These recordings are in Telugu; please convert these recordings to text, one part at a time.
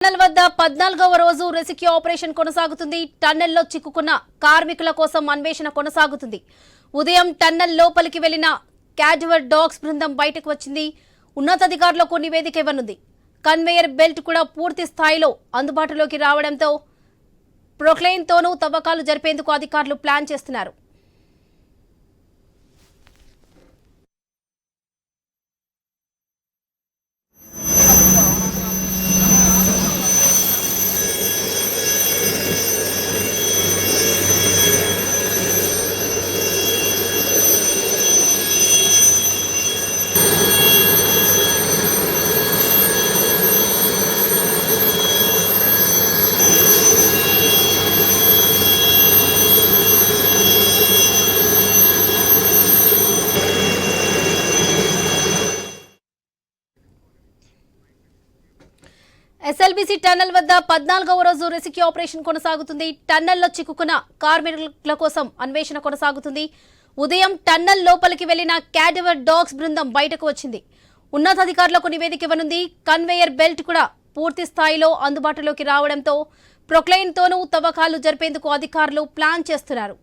టన్నెల్ వద్ద 14వ రోజు రెస్క్యూ ఆపరేషన్ కొనసాగుతుంది. టన్నెల్లో చిక్కుకున్న కార్మికుల కోసం అన్వేషణ కొనసాగుతుంది. ఉదయం టన్నెల్ లోపలికి వెళ్లిన క్యాజువల్ డాగ్స్ బృందం బయటకు వచ్చింది. ఉన్నతాధికారులకు నివేదిక ఇవ్వనుంది. కన్వేయర్ బెల్ట్ కూడా పూర్తి స్థాయిలో అందుబాటులోకి రావడంతో ప్రొక్లైన్తోనూ తవ్వకాలు జరిపేందుకు అధికారులు ప్లాన్ చేస్తున్నారు. ఎస్ఎల్బీసీ టన్నెల్ వద్ద 14వ రోజు రెస్క్యూ ఆపరేషన్ కొనసాగుతుంది. టన్నెల్లో చిక్కుకున్న కార్మికుల కోసం అన్వేషణ కొనసాగుతుంది. ఉదయం టన్నెల్ లోపలికి వెళ్లిన క్యాజువల్ డాగ్స్ బృందం బయటకు వచ్చింది. ఉన్నతాధికారులకు నివేదిక ఇవ్వనుంది. కన్వేయర్ బెల్ట్ కూడా పూర్తి స్థాయిలో అందుబాటులోకి రావడంతో ప్రొక్లైన్తోనూ తవ్వకాలు జరిపేందుకు అధికారులు ప్లాన్ చేస్తున్నారు.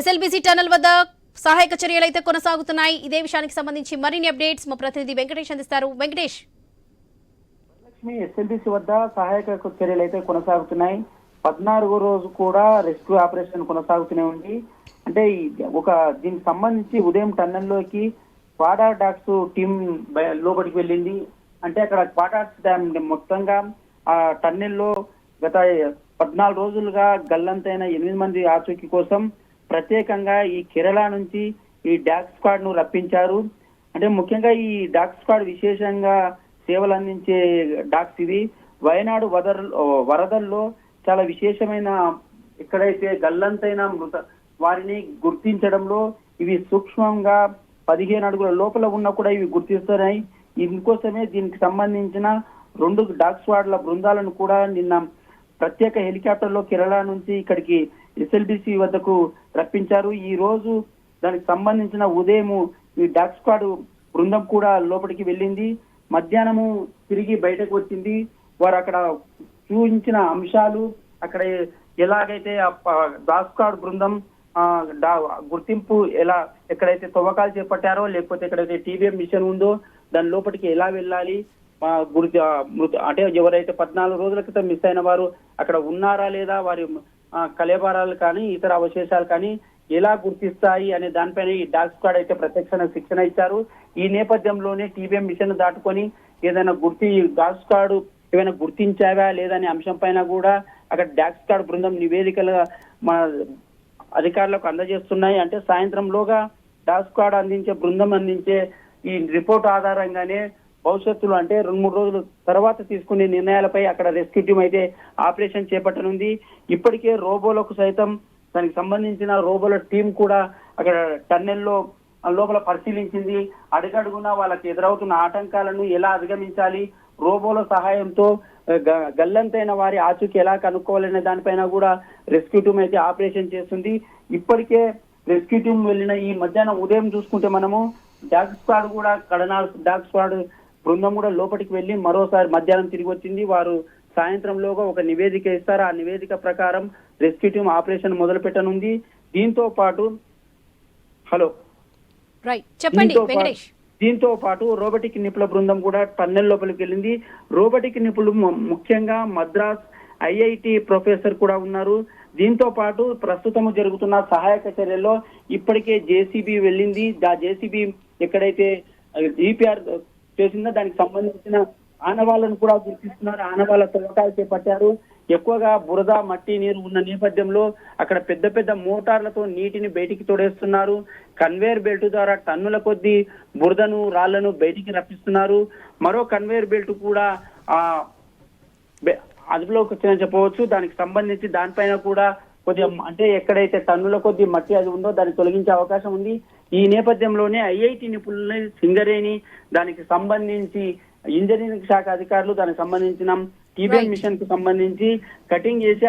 ఎస్ఎల్బీసీ టన్నెల్ వద్ద సహాయక చర్యలు అయితే కొనసాగుతున్నాయి. ఇదే విషయానికి సంబంధించి మరిన్ని అప్డేట్స్ మా ప్రతినిధి వెంకటేష్ అందిస్తారు. వెంకటేష్, లక్ష్మి, ఎస్ఎల్బీసీ వద్ద సహాయక చర్యలు అయితే కొనసాగుతున్నాయి. 14వ రోజు కూడా రెస్క్యూ ఆపరేషన్ కొనసాగుతూనే ఉంది. అంటే దీనికి సంబంధించి ఉదయం టన్నెల్లోకి క్వాడా డాగ్స్ టీం లోపలికి వెళ్ళింది. అంటే అక్కడ క్వాడాక్స్ డ్యామ్ మొత్తంగా ఆ టన్నెల్లో గత 14 రోజులుగా గల్లంతైన 8 మంది ఆచూకీ కోసం ప్రత్యేకంగా ఈ కేరళ నుంచి ఈ డాగ్ స్క్వాడ్ ను రప్పించారు. అంటే ముఖ్యంగా ఈ డాగ్ స్క్వాడ్ విశేషంగా సేవలు అందించే డాగ్స్ ఇవి. వయనాడు వరదల్లో చాలా విశేషమైన ఎక్కడైతే గల్లంతైన వారిని గుర్తించడంలో ఇవి సూక్ష్మంగా 15 అడుగుల లోపల ఉన్నా కూడా ఇవి గుర్తిస్తున్నాయి. ఇందుకోసమే దీనికి సంబంధించిన 2 డాగ్ స్క్వాడ్ల బృందాలను కూడా నిన్న ప్రత్యేక హెలికాప్టర్ లో కేరళ నుంచి ఇక్కడికి ఎస్ఎల్బీసీ వద్దకు రప్పించారు. ఈ రోజు దానికి సంబంధించిన ఉదయం ఈ డాగ్ స్క్వాడ్ బృందం కూడా లోపలికి వెళ్ళింది. మధ్యాహ్నము తిరిగి బయటకు వచ్చింది. వారు అక్కడ చూపించిన అంశాలు, అక్కడ ఎలాగైతే డాగ్ స్క్వాడ్ బృందం గుర్తింపు ఎక్కడైతే తవ్వకాలు చేపట్టారో, లేకపోతే ఎక్కడైతే టీబీఎం మిషన్ ఉందో దాని లోపలికి ఎలా వెళ్ళాలి, అంటే ఎవరైతే 14 రోజుల క్రితం మిస్ అయిన వారు అక్కడ ఉన్నారా లేదా, వారి కళేబరాలు కానీ ఇతర అవశేషాలు కానీ ఎలా గుర్తిస్తాయి అనే దానిపైన ఈ డాగ్ స్క్వాడ్ అయితే ప్రత్యక్ష శిక్షణ ఇచ్చారు. ఈ నేపథ్యంలోనే టీబీఎం మిషన్ దాటుకొని ఏదైనా డాగ్ స్క్వాడ్ ఏమైనా గుర్తించావా లేదా అనే అంశం పైన కూడా అక్కడ డాగ్ స్క్వాడ్ బృందం నివేదికలు మన అధికారులకు అందజేస్తున్నాయి. అంటే సాయంత్రంలోగా డాగ్ స్క్వాడ్ బృందం అందించే ఈ రిపోర్ట్ ఆధారంగానే భవిష్యత్తులో అంటే 2-3 రోజుల తర్వాత తీసుకునే నిర్ణయాలపై అక్కడ రెస్క్యూ టీం అయితే ఆపరేషన్ చేపట్టనుంది. ఇప్పటికే రోబోలకు సైతం దానికి సంబంధించిన రోబోల టీం కూడా అక్కడ టన్నెల్లో లోపల పరిశీలించింది. అడుగడుగునా వాళ్ళకి ఎదురవుతున్న ఆటంకాలను ఎలా అధిగమించాలి, రోబోల సహాయంతో గల్లంతైన వారి ఆచూకీ ఎలా కనుక్కోవాలనే దానిపైన కూడా రెస్క్యూ టీం అయితే ఆపరేషన్ చేస్తుంది. ఇప్పటికే రెస్క్యూ టీం వెళ్ళిన ఈ మధ్యాహ్నం ఉదయం చూసుకుంటే మనము డాగ్ స్క్వాడ్ కూడా కడనాల్ డాగ్ స్క్వాడ్ బృందం కూడా లోపలికి వెళ్లి మరోసారి మధ్యాహ్నం తిరిగి వచ్చింది. వారు సాయంత్రంలోగా ఒక నివేదిక ఇస్తారు. ఆ నివేదిక ప్రకారం రెస్క్యూ టీం ఆపరేషన్ మొదలు పెట్టనుంది. దీంతో పాటు దీంతో పాటు రోబోటిక్ నిపుణుల బృందం కూడా టన్నెల్ లోపలికి వెళ్ళింది. రోబోటిక్ నిపుణులు ముఖ్యంగా మద్రాస్ ఐఐటి ప్రొఫెసర్ కూడా ఉన్నారు. దీంతో పాటు ప్రస్తుతం జరుగుతున్న సహాయక చర్యల్లో ఇప్పటికే జేసీబీ వెళ్ళింది. ఆ జేసీబీ ఎక్కడైతే జీపీఆర్ చేసిందో దానికి సంబంధించిన ఆనవాళ్లను కూడా గుర్తిస్తున్నారు. ఆనవాళ్ల తవ్వకాలు చేపట్టారు. ఎక్కువగా బురద, మట్టి, నీరు ఉన్న నేపథ్యంలో అక్కడ పెద్ద పెద్ద మోటార్లతో నీటిని బయటికి తోడేస్తున్నారు. కన్వేయర్ బెల్ట్ ద్వారా టన్నుల కొద్దీ బురదను, రాళ్లను బయటికి రప్పిస్తున్నారు. మరో కన్వేయర్ బెల్ట్ కూడా అదుపులోకి వచ్చిందని చెప్పవచ్చు. దానికి సంబంధించి దానిపైన కూడా కొద్దిగా అంటే ఎక్కడైతే టన్నుల కొద్ది మట్టి అది ఉందో దాన్ని తొలగించే అవకాశం ఉంది. ఈ నేపథ్యంలోనే ఐఐటి నిపుణులని సింగరేణి, దానికి సంబంధించి ఇంజనీరింగ్ శాఖ అధికారులు, దానికి సంబంధించిన టీబీఎం మిషన్ కు సంబంధించి కటింగ్ చేసి